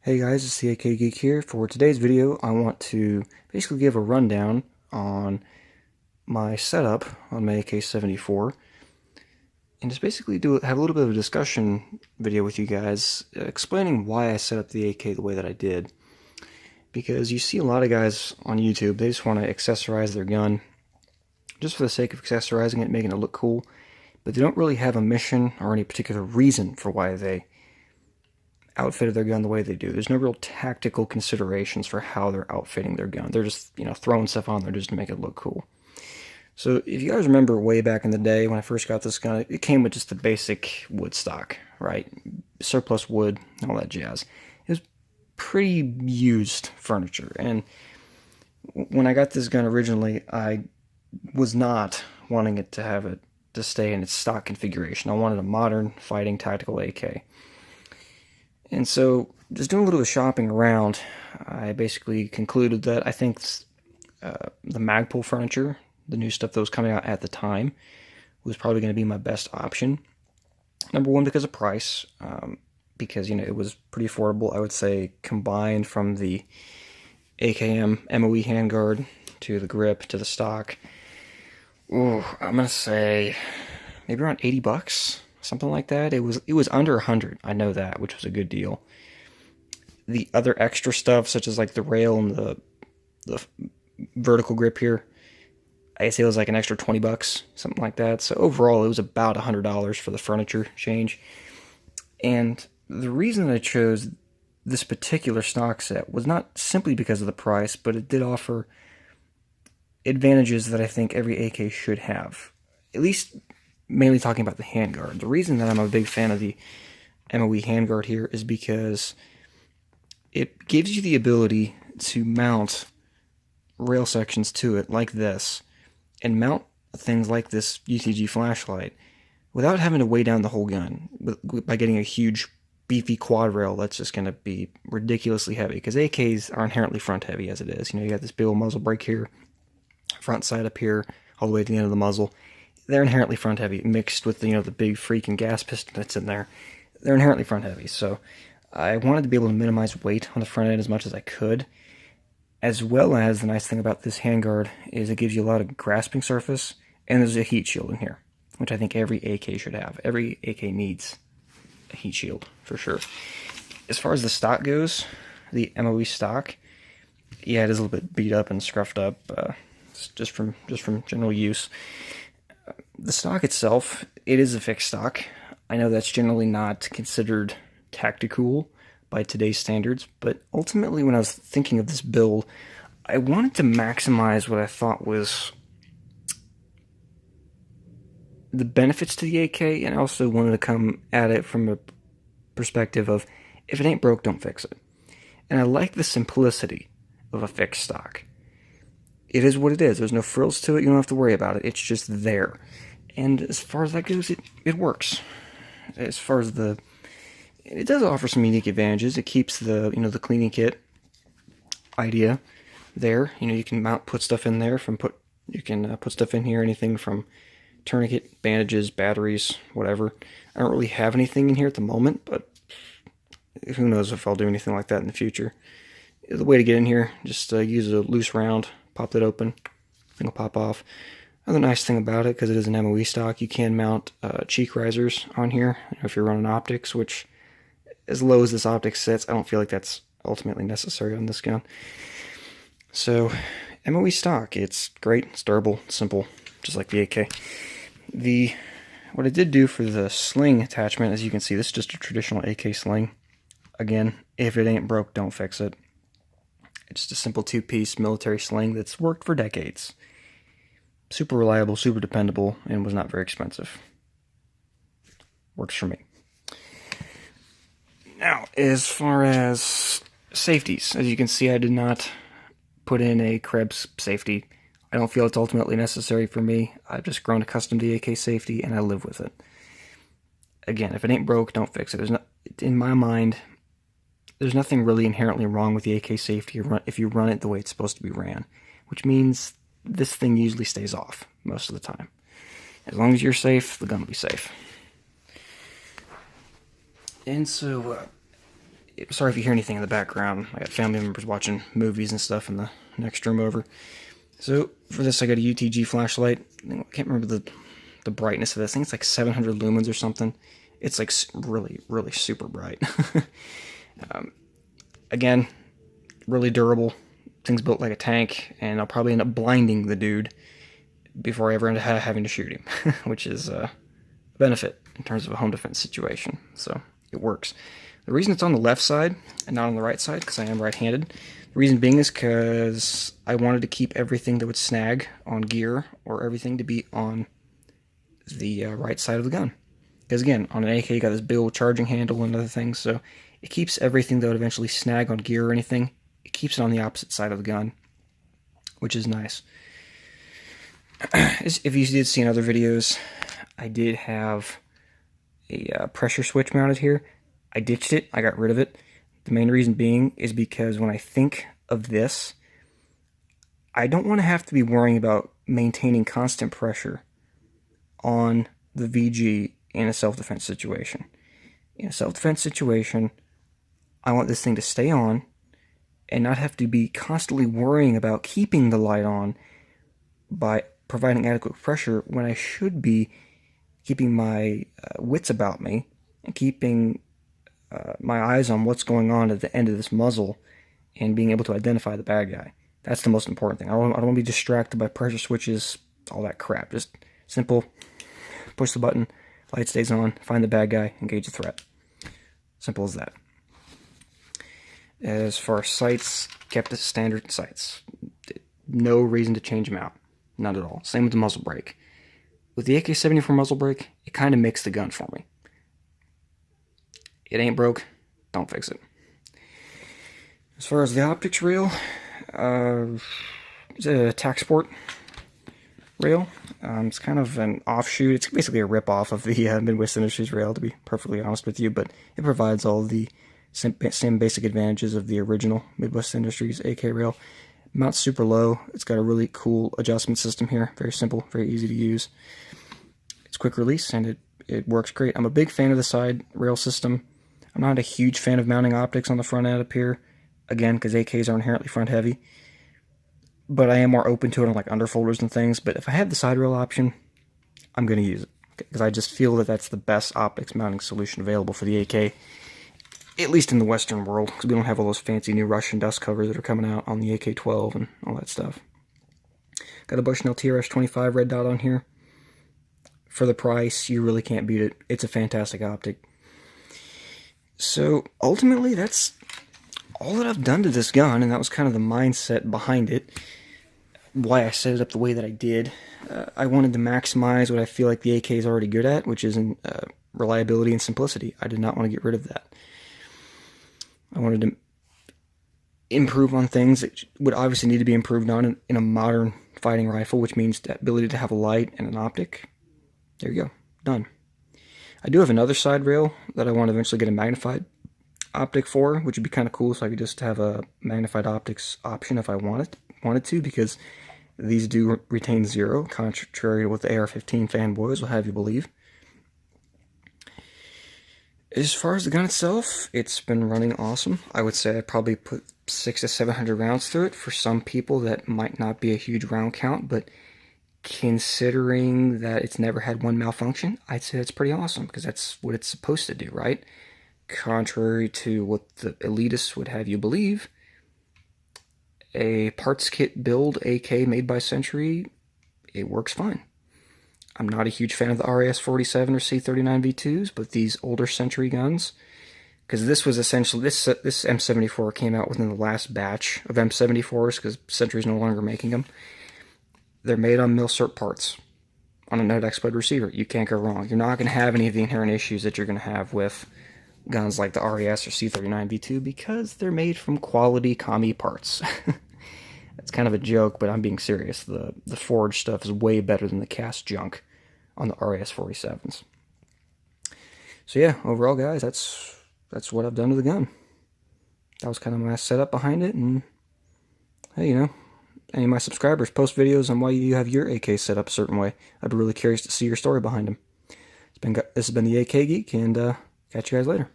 Hey guys, it's the AK Geek here. For today's video, I want to basically give a rundown on my setup on my AK-74 and just basically have a little bit of a discussion video with you guys explaining why I set up the AK the way that I did. Because you see a lot of guys on YouTube, they just want to accessorize their gun just for the sake of accessorizing it, making it look cool, but they don't really have a mission or any particular reason for why they outfitted their gun the way they do. There's no real tactical considerations for how they're outfitting their gun. They're just, throwing stuff on there just to make it look cool. So if you guys remember way back in the day when I first got this gun, it came with just the basic wood stock, right? Surplus wood, all that jazz. It was pretty used furniture. And when I got this gun originally, I was not wanting it to stay in its stock configuration. I wanted a modern fighting tactical AK. And so, just doing a little bit of shopping around, I basically concluded that I think the Magpul furniture, the new stuff that was coming out at the time, was probably going to be my best option. Number one, because of price, because it was pretty affordable. I would say combined from the AKM MOE handguard to the grip to the stock. Ooh, I'm gonna say maybe around $80. Something like that. It was under 100. I know that, which was a good deal. The other extra stuff, such as like the rail and the vertical grip here, I say it was like an extra $20, something like that. So overall, it was about $100 for the furniture change. And the reason that I chose this particular stock set was not simply because of the price, but it did offer advantages that I think every AK should have. At least mainly talking about the handguard. The reason that I'm a big fan of the MOE handguard here is because it gives you the ability to mount rail sections to it like this and mount things like this UTG flashlight without having to weigh down the whole gun by getting a huge beefy quad rail that's just going to be ridiculously heavy, because AKs are inherently front heavy as it is. You got this big old muzzle brake here, front side up here, all the way to the end of the muzzle. They're inherently front heavy, mixed with the big freaking gas piston that's in there. They're inherently front heavy, so I wanted to be able to minimize weight on the front end as much as I could, as well as the nice thing about this handguard is it gives you a lot of grasping surface, and there's a heat shield in here, which I think every AK should have. Every AK needs a heat shield, for sure. As far as the stock goes, the MOE stock, yeah, it is a little bit beat up and scruffed up, just from general use. The stock itself, it is a fixed stock. I know that's generally not considered tactical by today's standards, but ultimately when I was thinking of this build, I wanted to maximize what I thought was the benefits to the AK, and I also wanted to come at it from a perspective of, if it ain't broke, don't fix it. And I like the simplicity of a fixed stock. It is what it is. There's no frills to it. You don't have to worry about it. It's just there. And as far as that goes, it works. As far as it does offer some unique advantages. It keeps the the cleaning kit idea there. You can put stuff in there you can put stuff in here, anything from tourniquet, bandages, batteries, whatever. I don't really have anything in here at the moment, but who knows if I'll do anything like that in the future. The way to get in here, just use a loose round, pop it open, thing will pop off. Another nice thing about it, because it is an MOE stock, you can mount cheek risers on here if you're running optics, which, as low as this optic sits, I don't feel like that's ultimately necessary on this gun. So, MOE stock, it's great, it's durable, simple, just like the AK. What I did do for the sling attachment, as you can see, this is just a traditional AK sling. Again, if it ain't broke, don't fix it. It's just a simple two-piece military sling that's worked for decades. Super reliable, super dependable, and was not very expensive. Works for me. Now, as far as safeties, as you can see, I did not put in a Krebs safety. I don't feel it's ultimately necessary for me. I've just grown accustomed to the AK safety, and I live with it. Again, if it ain't broke, don't fix it. In my mind, there's nothing really inherently wrong with the AK safety if you run it the way it's supposed to be ran, which means this thing usually stays off most of the time. As long as you're safe, the gun will be safe. And so, Sorry if you hear anything in the background. I got family members watching movies and stuff in the next room over. So for this, I got a UTG flashlight. I can't remember the brightness of this. I think it's like 700 lumens or something. It's like really, really super bright. Again, really durable. Thing's built like a tank, and I'll probably end up blinding the dude before I ever end up having to shoot him, which is a benefit in terms of a home defense situation. So it works. The reason it's on the left side and not on the right side, because I am right-handed, the reason being is because I wanted to keep everything that would snag on gear or everything to be on the right side of the gun. Because again, on an AK, you got this bill charging handle and other things, so it keeps everything that would eventually snag on gear or anything, it keeps it on the opposite side of the gun, which is nice. If you did see in other videos, I did have a pressure switch mounted here. I ditched it. I got rid of it. The main reason being is because when I think of this, I don't want to have to be worrying about maintaining constant pressure on the VG in a self-defense situation. In a self-defense situation, I want this thing to stay on and not have to be constantly worrying about keeping the light on by providing adequate pressure when I should be keeping my wits about me and keeping my eyes on what's going on at the end of this muzzle and being able to identify the bad guy. That's the most important thing. I don't want to be distracted by pressure switches, all that crap. Just simple, push the button, light stays on, find the bad guy, engage the threat. Simple as that. As far as sights, kept the standard sights. No reason to change them out. Not at all. Same with the muzzle brake. With the AK-74 muzzle brake, it kind of makes the gun for me. It ain't broke, don't fix it. As far as the optics rail, it's a TacSport rail. It's kind of an offshoot. It's basically a rip-off of the Midwest Industries rail, to be perfectly honest with you, but it provides all the same basic advantages of the original Midwest Industries AK rail. Mounts super low. It's got a really cool adjustment system here. Very simple, very easy to use. It's quick release, and it works great. I'm a big fan of the side rail system. I'm not a huge fan of mounting optics on the front end up here, again, because AKs are inherently front heavy. But I am more open to it on like underfolders and things. But if I have the side rail option, I'm going to use it, because I just feel that that's the best optics mounting solution available for the AK, at least in the Western world, because we don't have all those fancy new Russian dust covers that are coming out on the AK-12 and all that stuff. Got a Bushnell TRS-25 red dot on here. For the price, you really can't beat it. It's a fantastic optic. So ultimately, that's all that I've done to this gun, and that was kind of the mindset behind it. Why I set it up the way that I did. I wanted to maximize what I feel like the AK is already good at, which is in reliability and simplicity. I did not want to get rid of that. I wanted to improve on things that would obviously need to be improved on in a modern fighting rifle, which means the ability to have a light and an optic. There you go. Done. I do have another side rail that I want to eventually get a magnified optic for, which would be kind of cool, so I could just have a magnified optics option if I wanted to, because these do retain 0, contrary to what the AR-15 fanboys will have you believe. As far as the gun itself, it's been running awesome. I would say I probably put 600 to 700 rounds through it. For some people, that might not be a huge round count, but considering that it's never had one malfunction, I'd say that's pretty awesome, because that's what it's supposed to do, right? Contrary to what the elitists would have you believe, a parts kit build AK made by Century, it works fine. I'm not a huge fan of the RAS-47 or C39 V2s, but these older Century guns, because this was essentially, this M74 came out within the last batch of M74s, because Century's no longer making them. They're made on Milcert parts, on a Nodex receiver. You can't go wrong. You're not going to have any of the inherent issues that you're going to have with guns like the RAS or C39 V2, because they're made from quality commie parts. That's kind of a joke, but I'm being serious. The forged stuff is way better than the cast junk on the RAS-47s. So yeah, overall, guys, that's what I've done to the gun. That was kind of my setup behind it, and hey, you know, any of my subscribers post videos on why you have your AK set up a certain way. I'd be really curious to see your story behind them. This has been the AK Geek, and catch you guys later.